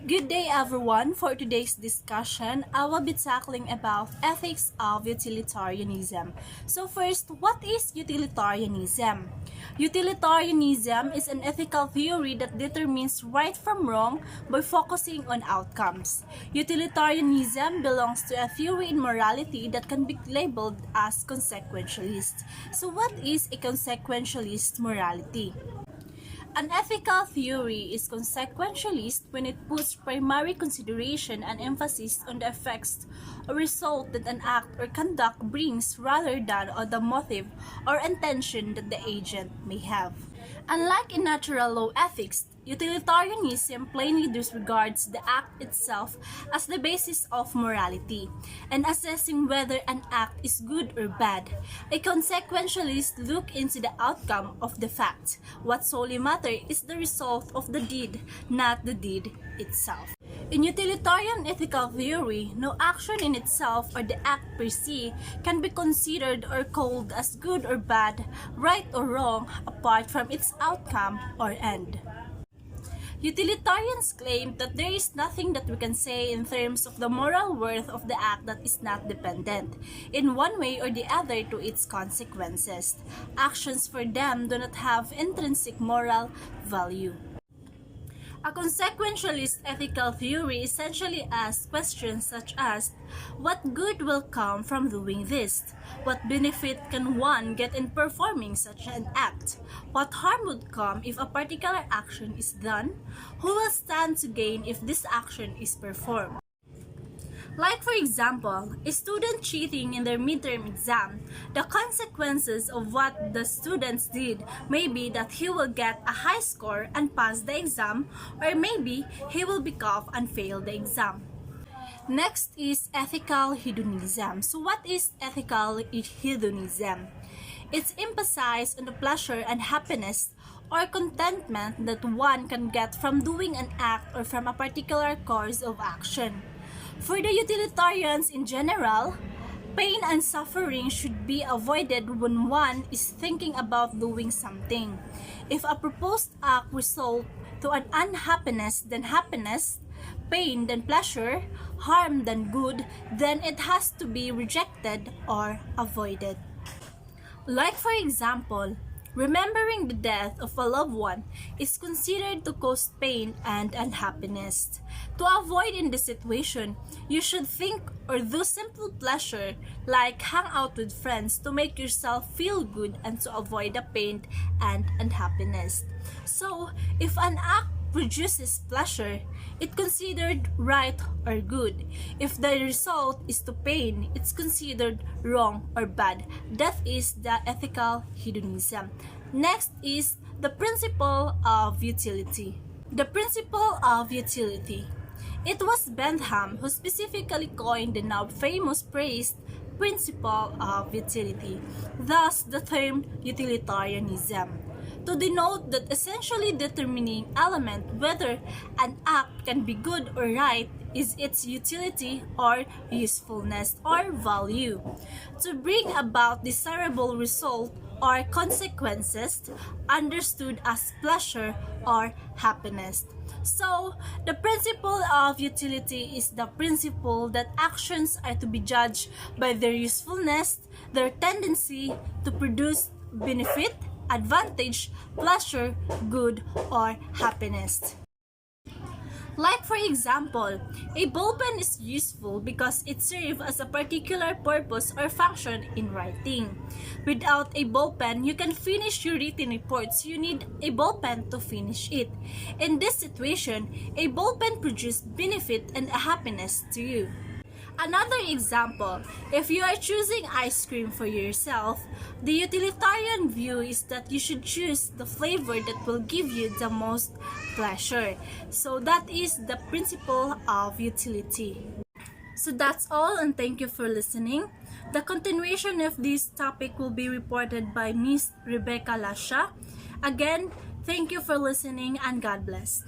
Good day everyone. For today's discussion, I will be tackling about ethics of utilitarianism. So first, what is utilitarianism? Utilitarianism is an ethical theory that determines right from wrong by focusing on outcomes. Utilitarianism belongs to a theory in morality that can be labeled as consequentialist. So what is a consequentialist morality? An ethical theory is consequentialist when it puts primary consideration and emphasis on the effects or result that an act or conduct brings rather than on the motive or intention that the agent may have. Unlike in natural law ethics, utilitarianism plainly disregards the act itself as the basis of morality and assessing whether an act is good or bad. A consequentialist look into the outcome of the fact. What solely matters is the result of the deed, not the deed itself. In utilitarian ethical theory, no action in itself or the act per se can be considered or called as good or bad, right or wrong, apart from its outcome or end. Utilitarians claim that there is nothing that we can say in terms of the moral worth of the act that is not dependent, in one way or the other, to its consequences. Actions for them do not have intrinsic moral value. A consequentialist ethical theory essentially asks questions such as, what good will come from doing this? What benefit can one get in performing such an act? What harm would come if a particular action is done? Who will stand to gain if this action is performed? Like for example, a student cheating in their midterm exam, the consequences of what the students did may be that he will get a high score and pass the exam, or maybe he will be caught and fail the exam. Next is ethical hedonism. So what is ethical hedonism? It's emphasized on the pleasure and happiness or contentment that one can get from doing an act or from a particular course of action. For the utilitarians in general, pain and suffering should be avoided when one is thinking about doing something. If a proposed act results to an unhappiness then happiness, pain then pleasure, harm then good, then it has to be rejected or avoided. Like for example, remembering the death of a loved one is considered to cause pain and unhappiness. To avoid in this situation, you should think or do simple pleasure like hang out with friends to make yourself feel good and to avoid the pain and unhappiness. So, if an act produces pleasure, it's considered right or good. If the result is to pain, it's considered wrong or bad. That is the ethical hedonism. Next is the principle of utility. The principle of utility. It was Bentham who specifically coined the now famous praised principle of utility, thus the term utilitarianism, to denote that essentially determining element whether an act can be good or right is its utility or usefulness or value. To bring about desirable result or consequences understood as pleasure or happiness. So, the principle of utility is the principle that actions are to be judged by their usefulness, their tendency to produce benefit, advantage, pleasure, good, or happiness. Like for example, a ballpen is useful because it serves as a particular purpose or function in writing. Without a ballpen, you can finish your written reports. You need a ballpen to finish it. In this situation, a ballpen produces benefit and a happiness to you. Another example, if you are choosing ice cream for yourself, the utilitarian view is that you should choose the flavor that will give you the most pleasure. So that is the principle of utility. So that's all, and thank you for listening. The continuation of this topic will be reported by Miss Rebecca Lasha. Again, thank you for listening and God bless.